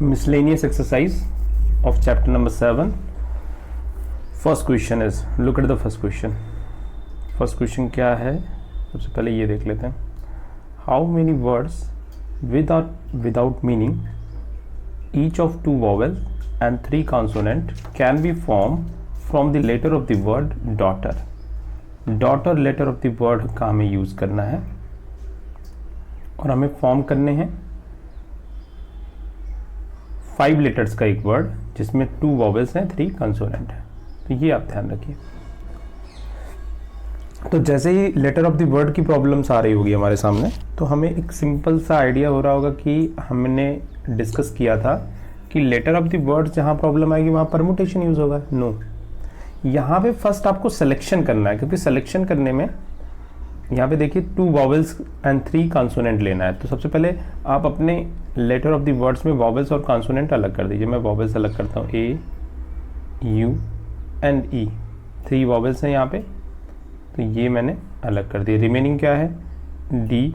Miscellaneous exercise of chapter number 7. First question is, look at the first question. First question क्या है? सबसे पहले ये देख लेते हैं. How many words without meaning, each of 2 vowels and 3 consonant can be formed from the letter of the word daughter. Daughter letter of the word का हमें यूज़ करना है और हमें फॉर्म करने हैं 5 लेटर्स का एक वर्ड जिसमें 2 वॉवेल्स हैं 3 कंसोनेंट है. तो ये आप ध्यान रखिए. तो जैसे ही लेटर ऑफ द वर्ड की प्रॉब्लम्स आ रही होगी हमारे सामने, तो हमें एक सिंपल सा आइडिया हो रहा होगा कि हमने डिस्कस किया था कि लेटर ऑफ द वर्ड जहाँ प्रॉब्लम आएगी वहाँ परमुटेशन यूज़ होगा. नो, यहाँ पे फर्स्ट आपको सिलेक्शन करना है, क्योंकि सिलेक्शन करने में यहाँ पे देखिए 2 वॉवेल्स एंड 3 कॉन्सोनेंट लेना है. तो सबसे पहले आप अपने लेटर ऑफ द वर्ड्स में वॉवेल्स और कॉन्सोनेंट अलग कर दीजिए. मैं वॉवेल्स अलग करता हूँ, ए, यू एंड ई. 3 वॉवेल्स हैं यहाँ पे, तो ये मैंने अलग कर दिया. रिमेनिंग क्या है? D,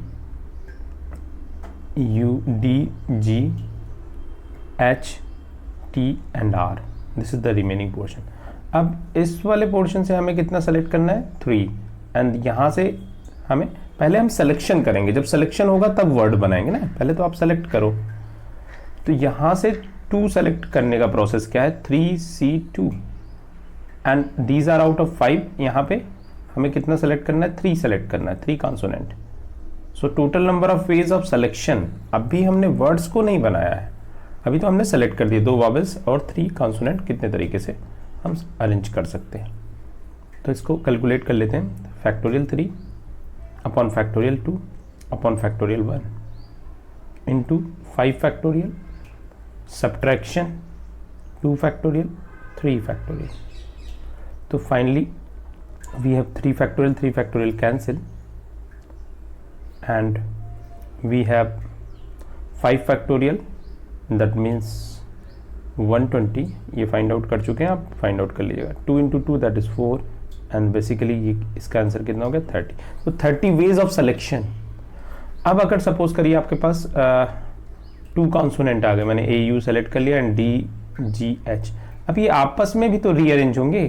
U, D, G, H, T and R. This is the remaining portion. अब इस वाले पोर्शन से हमें कितना सेलेक्ट करना है? 3. एंड यहाँ से हमें पहले हम सिलेक्शन करेंगे. जब सिलेक्शन होगा तब वर्ड बनाएंगे ना. पहले तो आप सेलेक्ट करो. तो यहाँ से 2 सेलेक्ट करने का प्रोसेस क्या है? 3C2 and these are out of 5. यहाँ पे हमें कितना सेलेक्ट करना है? 3 सेलेक्ट करना है, 3 consonant. So total number of ways of selection. अभी हमने वर्ड्स को नहीं बनाया है, अभी तो हमने सेलेक्ट कर दिए 2 वॉवेल्स और 3 कॉन्सोनेंट. कितने तरीके से हम अरेंज कर सकते हैं, तो इसको कैलकुलेट कर लेते हैं. Factorial 3 upon factorial 2 upon factorial 1 into 5 factorial subtraction 2 factorial 3 factorial. तो finally we have 3 factorial cancel and we have 5 factorial, that means 120. ये फाइंड आउट कर चुके हैं, आप फाइंड आउट कर लीजिएगा. 2 into 2 that is 4 and basically ये इसका आंसर कितना हो गया? 30. तो 30 वेज ऑफ सिलेक्शन. अब अगर सपोज करिए आपके पास 2 कॉन्सोनेंट आ गए, मैंने ए यू सेलेक्ट कर लिया एंड डी जी एच. अब ये आपस में भी तो रीअरेंज होंगे,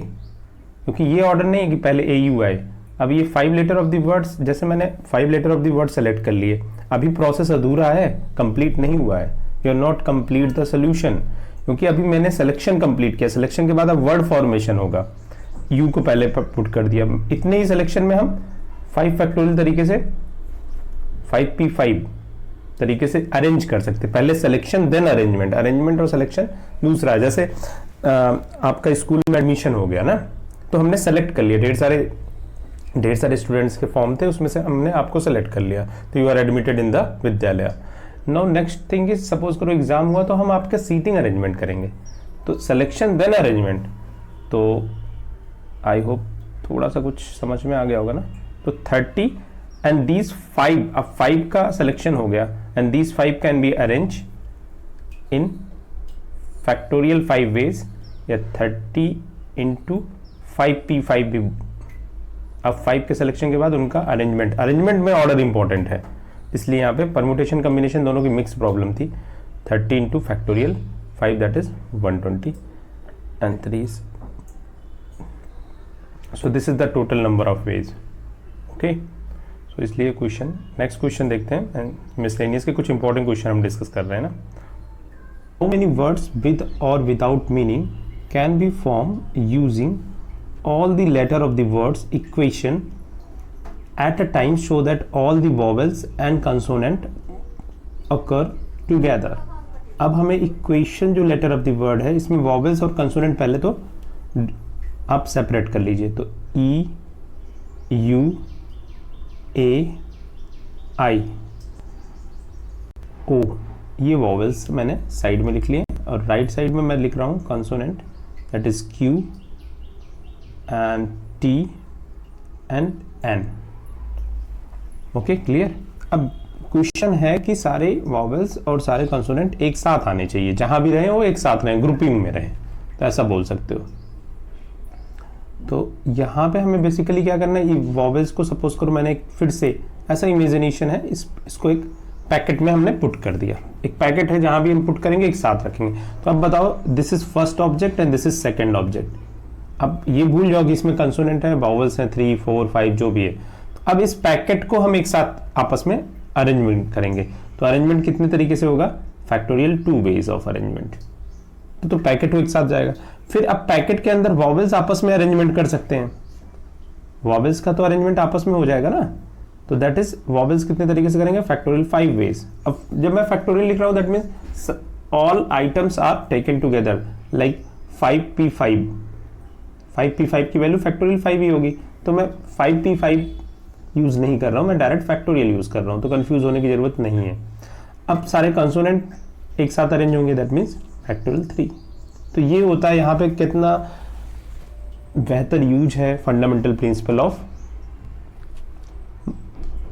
क्योंकि ये ऑर्डर नहीं है कि पहले ए यू आए. अब ये 5 लेटर ऑफ द वर्ड्स, जैसे मैंने 5 letter of the word select कर लिए, अभी प्रोसेस अधूरा है, कंप्लीट नहीं हुआ है. You are not complete the solution, क्योंकि अभी मैंने सिलेक्शन कंप्लीट किया. सिलेक्शन के बाद अब वर्ड फॉर्मेशन होगा. यू को पहले पुट कर दिया. इतने ही सिलेक्शन में हम 5 फैक्टोरियल तरीके से 5p5 तरीके से अरेंज कर सकते. पहले सिलेक्शन देन अरेंजमेंट. अरेंजमेंट और सिलेक्शन दूसरा है. जैसे आपका स्कूल में एडमिशन हो गया ना, तो हमने सेलेक्ट कर लिया. ढेर सारे स्टूडेंट्स के फॉर्म थे, उसमें से हमने आपको सेलेक्ट कर लिया, तो you are admitted in the विद्यालय. Now next thing is, suppose करो एग्जाम हुआ, तो हम आपका सीटिंग अरेंजमेंट करेंगे. तो सिलेक्शन देन अरेंजमेंट. तो आई होप थोड़ा सा कुछ समझ में आ गया होगा ना. तो 30 एंड दीज 5, अब 5 का सिलेक्शन हो गया and these 5 can be arrange in factorial 5 ways, या 30 इंटू 5p5 भी. अब 5 के सिलेक्शन के बाद उनका अरेंजमेंट में ऑर्डर इंपॉर्टेंट है, इसलिए यहाँ पे परमुटेशन कम्बिनेशन दोनों की मिक्स प्रॉब्लम थी. 30 into factorial 5 that is 120 and 3. So this is the total number of ways. Okay, so इसलिए क्वेश्चन, नेक्स्ट क्वेश्चन देखते हैं. एंड मिसलेनियस के कुछ इंपॉर्टेंट क्वेश्चन हम डिस्कस कर रहे हैं ना. हाउ मेनी वर्ड्स विद और without meaning can be form using all the letter of the words equation at a time so that all the vowels and consonant occur together. अब हमें equation जो letter of the word है, इसमें vowels और consonant पहले तो आप separate कर लीजिए. तो ई, यू, ए, आई, ओ, ये वॉवेल्स मैंने साइड में लिख लिए, और राइट साइड में मैं लिख रहा हूँ consonant, that is Q and T and N. Okay, clear. अब क्वेश्चन है कि सारे वॉवेल्स और सारे कंसोनेंट एक साथ आने चाहिए, जहां भी रहे वो एक साथ रहे, ग्रुपिंग में रहे, तो ऐसा बोल सकते हो. तो यहाँ पे हमें बेसिकली क्या करना है, ये वॉवेल्स को सपोज करो मैंने फिर से ऐसा इमेजिनेशन है, इसको एक पैकेट में हमने पुट कर दिया। एक पैकेट है जहां भी हम पुट करेंगे एक साथ रखेंगे। तो अब बताओ this is first object and this is second object. अब ये भूल जाओ कि इसमें कंसोनेंट है, वावल्स हैं 3 4 5 जो भी है। तो अब इस पैकेट को हम एक साथ आपस में अरेंजमेंट करेंगे। तो अरेंजमेंट कितने तरीके से होगा? Factorial 2 ways of arrangement. तो पैकेट वो एक साथ जाएगा। फिर अब पैकेट के अंदर वावल्स आपस में अरेंजमेंट कर सकते हैं। वावल्स का तो अरेंजमेंट आपस में हो जाएगा ना। तो दैट इज वावल्स कितने तरीके से करेंगे? Factorial 5 ways. अब जब मैं फैक्टोरियल लिख रहा हूं that means all items are taken together like 5p5। 5p5 की वैल्यू फैक्टोरियल 5 ही होगी। तो मैं 5p5 यूज नहीं कर रहा हूं, मैं डायरेक्ट फैक्टोरियल यूज कर रहा हूं। तो कंफ्यूज होने की जरूरत नहीं है। अब सारे कंसोनेंट एक साथ अरेंज होंगे दैट मीन्स फैक्टोरियल 3। तो ये होता है यहाँ पे कितना बेहतर यूज है फंडामेंटल प्रिंसिपल ऑफ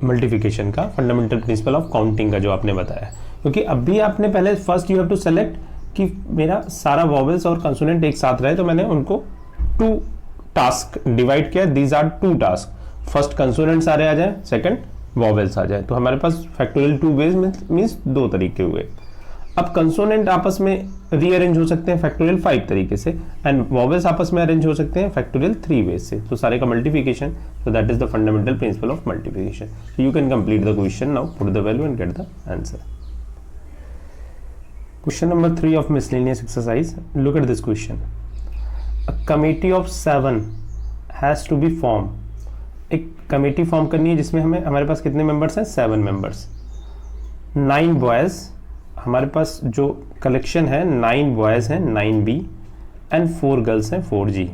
मल्टीप्लिकेशन का, फंडामेंटल प्रिंसिपल ऑफ काउंटिंग का जो आपने बताया। क्योंकि अभी आपने पहले first you have to select कि मेरा सारा वॉवेल्स और कंसोनेंट एक साथ रहे, तो मैंने उनको 2 टास्क डिवाइड किया। These are 2 task. First consonant सारे आ जाए, सेकंड वॉवेल्स आ जाए। तो हमारे पास फैक्टोरियल 2 वेज मीन्स 2 तरीके हुए। अब कंसोनेंट आपस में रीअरेंज हो सकते हैं फैक्टोरियल 5 तरीके से एंड वॉवेल्स आपस में अरेंज हो सकते हैं फैक्टोरियल 3 वेज से। तो सारे का multiplication, so that is the fundamental principle of multiplication. So you can complete the question now, put the value and get the answer. Question number 3 of miscellaneous exercise. Look at this question. A committee of 7 has to be form. एक committee form करनी है जिसमें हमारे पास कितने members हैं? 7 members. 9 boys, हमारे पास जो collection है 9 बॉयज हैं 9B एंड 4 गर्ल्स हैं 4G।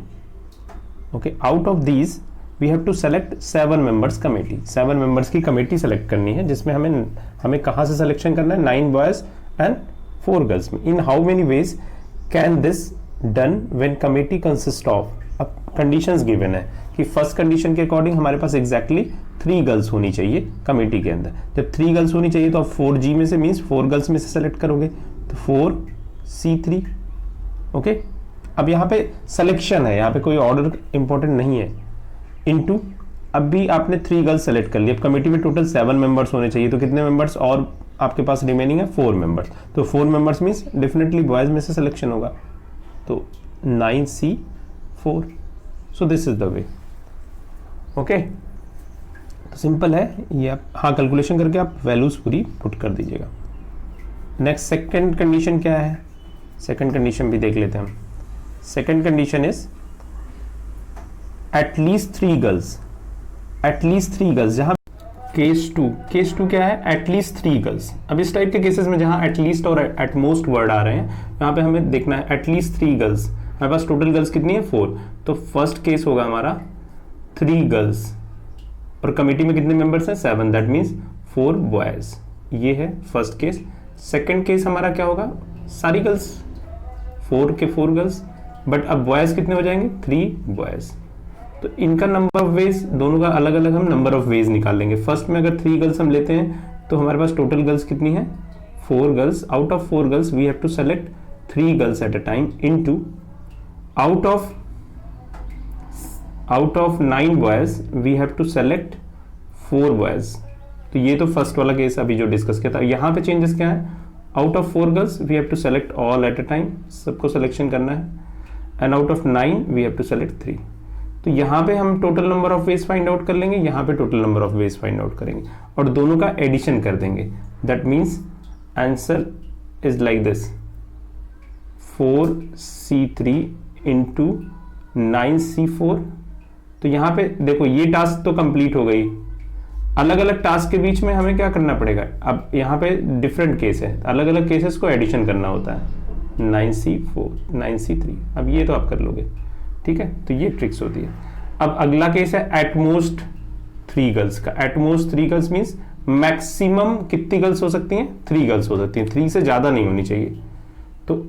Okay, out of these we have to select 7 members committee. 7 members की कमेटी सेलेक्ट करनी है जिसमें हमें कहाँ से सिलेक्शन करना है? 9 बॉयज एंड 4 गर्ल्स में। इन how many ways can this done when committee consist of? अब कंडीशंस गिवन है कि फर्स्ट कंडीशन के अकॉर्डिंग हमारे पास एग्जैक्टली 3 गर्ल्स होनी चाहिए कमेटी के अंदर। जब 3 गर्ल्स होनी चाहिए तो आप 4G में से मीन्स 4 गर्ल्स में से सेलेक्ट करोगे, तो 4C3। ओके, अब यहाँ पे सिलेक्शन है, यहाँ पे कोई ऑर्डर इंपॉर्टेंट नहीं है। इनटू अब भी आपने 3 गर्ल्स सेलेक्ट कर ली। अब कमेटी में टोटल 7 मेंबर्स होने चाहिए, तो कितने मेंबर्स और आपके पास रिमेनिंग है? 4 मेंबर्स। तो 4 मेंबर्स मीन्स डेफिनेटली बॉयज में से सिलेक्शन होगा, तो 9C4। So this is the way. Okay, तो सिंपल है ये। आप हाँ कैलकुलेशन करके आप वैल्यूज पूरी पुट कर दीजिएगा। नेक्स्ट सेकंड कंडीशन क्या है? सेकंड कंडीशन भी देख लेते हैं हम। Second condition is at least 3 girls. At least 3 girls, जहां केस 2 क्या है? At least 3 girls. अब इस टाइप के केसेस में जहां एटलीस्ट और एटमोस्ट वर्ड आ रहे हैं, यहाँ पे हमें देखना है एटलीस्ट 3 गर्ल्स। हमारे पास टोटल गर्ल्स कितनी है? 4। तो फर्स्ट केस होगा हमारा 3 गर्ल्स और कमेटी में कितने मेंबर्स हैं? 7। That means 4 boys. ये है फर्स्ट केस। सेकंड केस हमारा क्या होगा? सारी गर्ल्स, 4 के 4 गर्ल्स, बट अब बॉयज कितने हो जाएंगे? 3 बॉयज। तो इनका नंबर ऑफ वेज, दोनों का अलग अलग हम नंबर ऑफ वेज निकाल लेंगे। फर्स्ट में अगर 3 गर्ल्स हम लेते हैं तो हमारे पास टोटल गर्ल्स कितनी है? 4 girls. Out of 4 girls we have to select 3 girls at a time into out of 9 boys we have to select 4 boys. तो ये तो फर्स्ट वाला केस अभी जो डिस्कस किया था। यहाँ पे चेंजेस क्या है? Out of 4 girls we have to select all at a time, सबको सिलेक्शन करना है, and out of 9 we have to select 3। तो यहाँ पे हम total number of ways find out कर लेंगे, यहाँ पे total number of ways find out करेंगे और दोनों का एडिशन कर देंगे। That means answer is like this, 4C3 into 9C4। तो यहाँ पे देखो ये टास्क तो कंप्लीट हो गई। अलग अलग टास्क के बीच में हमें क्या करना पड़ेगा? अब यहाँ पे डिफरेंट केस है, अलग अलग केसेस को एडिशन करना होता है। 9C4 9C3, अब ये तो आप कर लोगे, ठीक है। तो ये ट्रिक्स होती है। अब अगला केस है एटमोस्ट 3 गर्ल्स का। एटमोस्ट 3 गर्ल्स मीन्स मैक्सिमम कितनी गर्ल्स हो सकती हैं? 3 गर्ल्स हो सकती हैं, 3 से ज़्यादा नहीं होनी चाहिए। तो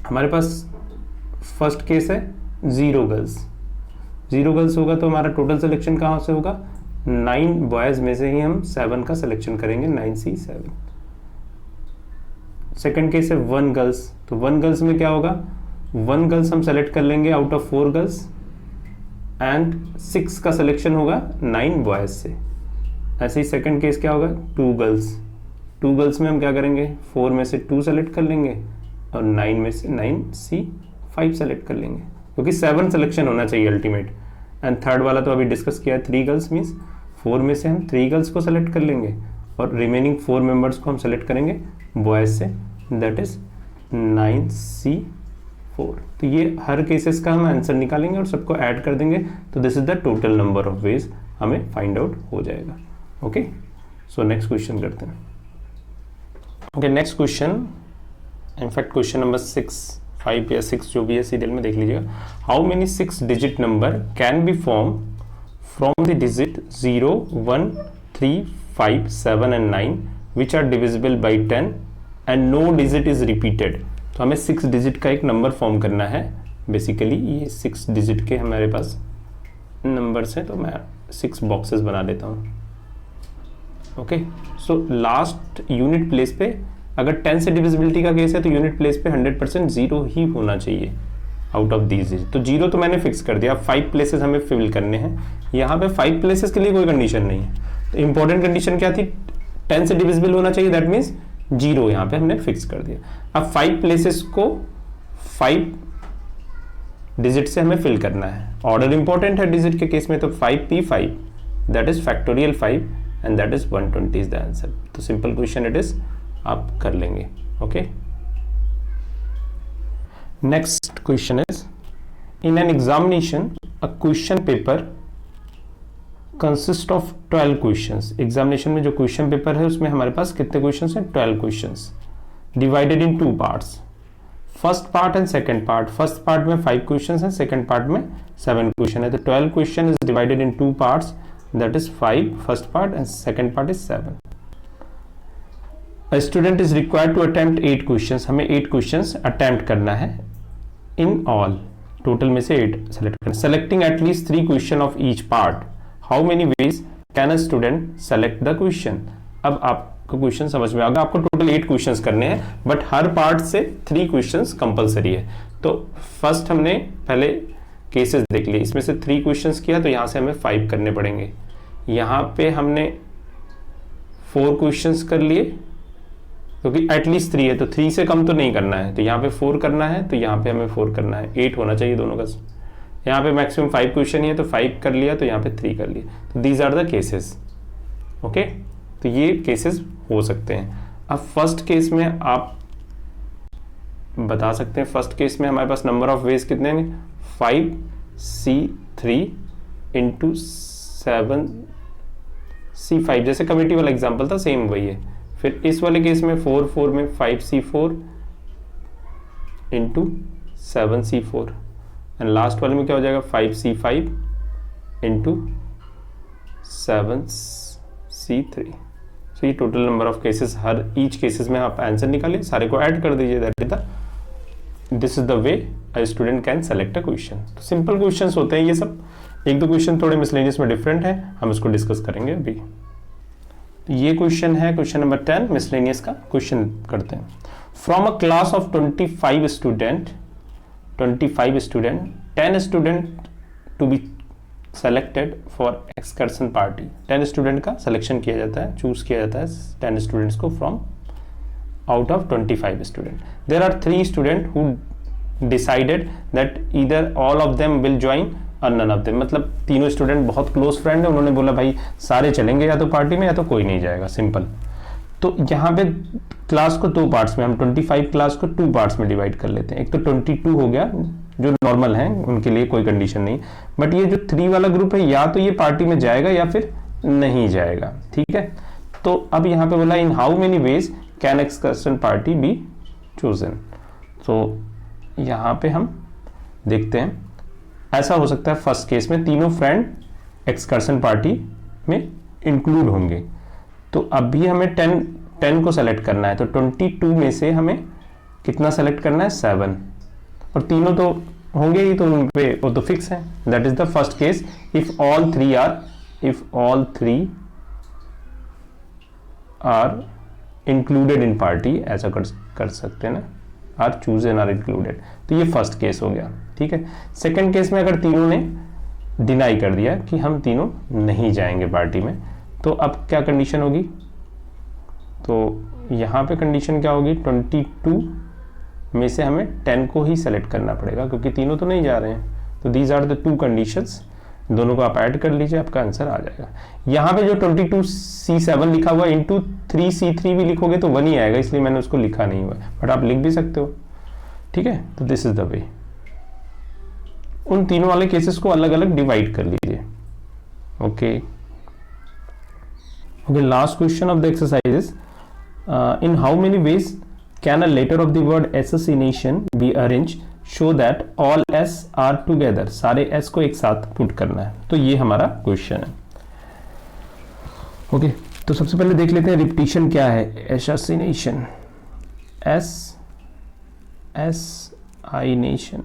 हमारे पास फर्स्ट केस है 0 गर्ल्स। 0 गर्ल्स होगा तो हमारा टोटल सिलेक्शन कहाँ से होगा? 9 बॉयज में से ही हम 7 का सिलेक्शन करेंगे, 9C7। सेकंड केस है 1 गर्ल्स। तो 1 गर्ल्स में क्या होगा? 1 गर्ल्स हम सेलेक्ट कर लेंगे आउट ऑफ 4 गर्ल्स एंड 6 का सिलेक्शन होगा 9 बॉयज से। ऐसे ही सेकंड केस क्या होगा? 2 गर्ल्स। 2 गर्ल्स में हम क्या करेंगे, 4 में से 2 सेलेक्ट कर लेंगे और 9 में से 9C5 सेलेक्ट कर लेंगे, क्योंकि 7 सिलेक्शन होना चाहिए अल्टीमेट। एंड थर्ड वाला तो अभी डिस्कस किया है, 3 गर्ल्स मीन्स 4 में से हम 3 गर्ल्स को सेलेक्ट कर लेंगे और रिमेनिंग 4 मेंबर्स को हम सेलेक्ट करेंगे बॉयज से, दैट इज 9C4। तो ये हर केसेस का हम आंसर निकालेंगे और सबको ऐड कर देंगे, तो this is the total number of veg हमें फाइंड आउट हो जाएगा। ओके, सो नेक्स्ट क्वेश्चन करते हैं। Okay, next question, in fact question number 6, 5 या 6 जो भी है सीरियल में देख लीजिएगा। How many 6 digit number can be form from the digit 0, 1, 3, 5, 7 and 9 which are divisible by 10 and no digit is repeated. तो हमें 6 डिजिट का एक नंबर फॉर्म करना है। बेसिकली ये 6 डिजिट के हमारे पास नंबर्स हैं, तो मैं 6 बॉक्सेस बना लेता हूँ। Okay, so last unit place पे अगर 10 से डिविजिबिलिटी का केस है तो यूनिट प्लेस पे 100% 0 ही होना चाहिए आउट ऑफ दीज। तो 0 तो मैंने फिक्स कर दिया। 5 प्लेसेस हमें फिल करने हैं। यहाँ पे 5 प्लेसेस के लिए कोई कंडीशन नहीं है। तो इंपॉर्टेंट कंडीशन क्या थी, 10 से डिविजिबल होना चाहिए, दैट मीन्स 0 यहाँ पे हमने फिक्स कर दिया। अब 5 प्लेसेस को 5 डिजिट से हमें फिल करना है। ऑर्डर इंपॉर्टेंट है डिजिट के केस में, तो 5P5 that is factorial 5 and that is 120 is the answer. तो सिंपल क्वेश्चन इट इज, आप कर लेंगे। Okay, next question is, in an examination a question paper consist of 12 questions. Examination में जो क्वेश्चन पेपर है उसमें हमारे पास कितने क्वेश्चंस हैं, 12 questions divided in 2 parts, first part and second part. First part में 5 क्वेश्चंस हैं, सेकंड पार्ट में 7 क्वेश्चन है। तो 12 question is divided in 2 parts, that is 5 first part and second part is 7। A student is required to attempt 8 questions. हमें 8 questions attempt करना है in all. Total में से 8 सेलेक्ट करना। Selecting at least 3 question of each part. How many ways can a student select the question? अब आपको question समझ में आ गया। आपको टोटल 8 क्वेश्चंस करने हैं, बट हर पार्ट से 3 क्वेश्चंस कंपलसरी है। तो फर्स्ट हमने पहले केसेस देख लिए, इसमें से 3 क्वेश्चंस किया, तो यहाँ से हमें 5 करने पड़ेंगे। यहाँ पे हमने 4 क्वेश्चंस कर लिए, क्योंकि एटलीस्ट 3 है, तो 3 से कम तो नहीं करना है। तो यहाँ पे 4 करना है, तो यहाँ पे हमें 4 करना है, 8 होना चाहिए दोनों का। यहाँ पे मैक्सिमम 5 क्वेश्चन ही है, तो 5 कर लिया, तो यहाँ पे 3 कर लिया। तो these are the cases. Okay, तो ये केसेस हो सकते हैं। अब फर्स्ट केस में आप बता सकते हैं, फर्स्ट केस में हमारे पास नंबर ऑफ वेज कितने हैं, 5C3 इंटू 7C5, जैसे कमेटी वाला एग्जाम्पल था, सेम वही है। फिर इस वाले केस में 4 में 5C4 into 7C4 and last वाले में क्या हो जाएगा, 5C5 इंटू 7C3। सो ये total number of cases, her each cases में आप आंसर निकालिए, सारे को ऐड कर दीजिए। That is the, this is the way a student can select a question. तो सिंपल क्वेश्चंस होते हैं ये सब। 1-2 क्वेश्चन थोड़े मिसलेनियस में डिफरेंट है, हम इसको डिस्कस करेंगे अभी। ये क्वेश्चन है क्वेश्चन नंबर 10, मिसलेनियस का क्वेश्चन करते हैं। From a class of 25 student 10 student to be selected for excursion party. 10 student का सिलेक्शन किया जाता है, चूज किया जाता है 10 स्टूडेंट्स को from out of 25 student. There are 3 student who decided that either all of them will join or none of them. मतलब तीनों स्टूडेंट बहुत क्लोज फ्रेंड है, उन्होंने बोला भाई सारे चलेंगे या तो पार्टी में या तो कोई नहीं जाएगा, सिंपल। तो यहाँ पे क्लास को 2 पार्ट्स में, हम 25 क्लास को 2 पार्ट्स में डिवाइड कर लेते हैं। एक तो 22 हो गया जो नॉर्मल है, उनके लिए कोई कंडीशन नहीं, बट ये जो 3 वाला ग्रुप है या तो ये पार्टी में जाएगा या फिर नहीं जाएगा, ठीक है। तो अब यहाँ पे बोला in how many ways can excursion party be chosen. तो यहाँ पे हम देखते हैं, ऐसा हो सकता है फर्स्ट केस में तीनों फ्रेंड एक्सकर्सन पार्टी में इंक्लूड होंगे। तो अभी हमें 10 को सेलेक्ट करना है, तो 22 में से हमें कितना सेलेक्ट करना है, 7, और तीनों तो होंगे ही, तो उन पे वो तो फिक्स है। That is the first case. If all three are included in party, ऐसा कर सकते हैं ना, आर चूजन आर इंक्लूडेड। तो ये फर्स्ट केस हो गया, ठीक है। सेकंड केस में अगर तीनों ने डिनाई कर दिया कि हम तीनों नहीं जाएंगे पार्टी में, तो अब क्या कंडीशन होगी, तो यहाँ पे कंडीशन क्या होगी, 22 में से हमें 10 को ही सेलेक्ट करना पड़ेगा क्योंकि तीनों तो नहीं जा रहे हैं। तो दीज आर द 2 कंडीशंस, दोनों को आप ऐड कर लीजिए, आपका आंसर आ जाएगा। यहाँ पे जो 22C7 लिखा हुआ इंटू 3C3 भी लिखोगे तो 1 ही आएगा, इसलिए मैंने उसको लिखा नहीं हुआ, बट आप लिख भी सकते हो, ठीक है। तो दिस इज द वे, उन तीनों वाले केसेस को अलग अलग डिवाइड कर लीजिए। Okay okay, last question of the exercise is in how many ways can a letter of the word assassination be arrange so that all S are together, सारे S को एक साथ पुट करना है। तो ये हमारा क्वेश्चन है। ओके, तो सबसे पहले देख लेते हैं रिपीटिशन क्या है। एसासिनेशन, एसासिनेशन,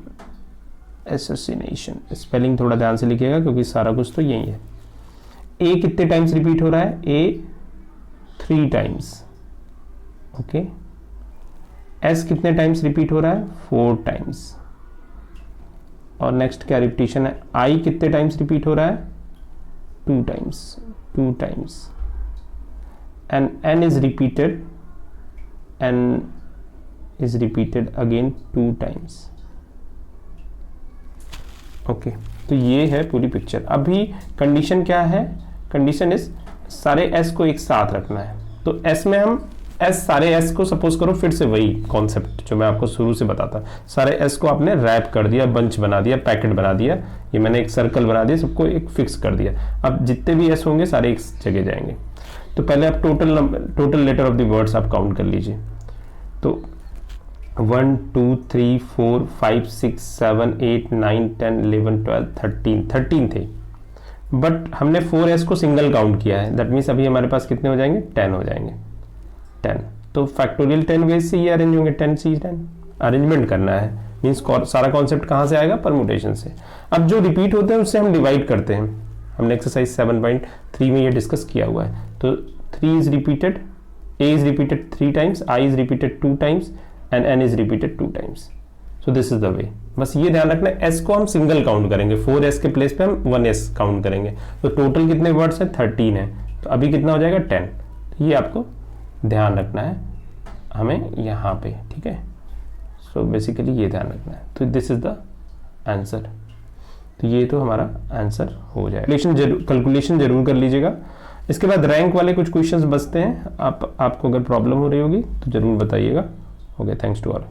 एसासिनेशन, स्पेलिंग थोड़ा ध्यान से लिखिएगा क्योंकि सारा कुछ तो यही है। ए कितने टाइम्स रिपीट हो रहा है, ए 3 टाइम्स। ओके, एस कितने टाइम्स रिपीट हो रहा है, 4 टाइम्स। और नेक्स्ट क्या रिपीटिशन है, आई कितने टाइम्स रिपीट हो रहा है, 2 times, 2 times. And N is repeated, N is repeated again 2 times. Okay, तो ये है पूरी पिक्चर। अभी कंडीशन क्या है, कंडीशन इज सारे एस को एक साथ रखना है। तो एस में हम सारे एस को सपोज करो, फिर से वही कॉन्सेप्ट जो मैं आपको शुरू से बताता, सारे एस को आपने रैप कर दिया, बंच बना दिया, पैकेट बना दिया, ये मैंने एक सर्कल बना दिया, सबको एक फिक्स कर दिया। अब जितने भी एस होंगे सारे एक जगह जाएंगे। तो पहले आप total letter of the words आप काउंट कर लीजिए। तो 1 2 3 4 5 6 7 8 9 10 11 12 13 थे, बट हमने 4s को सिंगल काउंट किया है। दैट मीन्स अभी हमारे पास कितने हो जाएंगे, 10 हो जाएंगे, 10। तो फैक्टोरियल 10 वेज से ये अरेंज होंगे, 10C10 अरेंजमेंट करना है। मीन्स सारा कॉन्सेप्ट कहाँ से आएगा, परमुटेशन से। अब जो रिपीट होते हैं उससे हम डिवाइड करते हैं, हमने एक्सरसाइज 7.3 में ये डिस्कस किया हुआ है। तो 3 is repeated, a is repeated 3 times, i is repeated 2 times and n is repeated 2 times. So this is the way. बस ये ध्यान रखना है, s को हम सिंगल काउंट करेंगे, 4s के प्लेस पे हम 1s काउंट करेंगे। तो टोटल कितने वर्ड्स हैं, 13 है। तो अभी कितना हो जाएगा, 10। तो ये आपको ध्यान रखना है हमें यहाँ पे, ठीक है। सो बेसिकली ये ध्यान रखना है। तो दिस इज द आंसर। तो ये तो हमारा आंसर हो जाएगा। कैलकुलेशन जरूर कर लीजिएगा। इसके बाद रैंक वाले कुछ क्वेश्चंस बचते हैं, आपको अगर प्रॉब्लम हो रही होगी तो जरूर बताइएगा। Okay, thanks to all.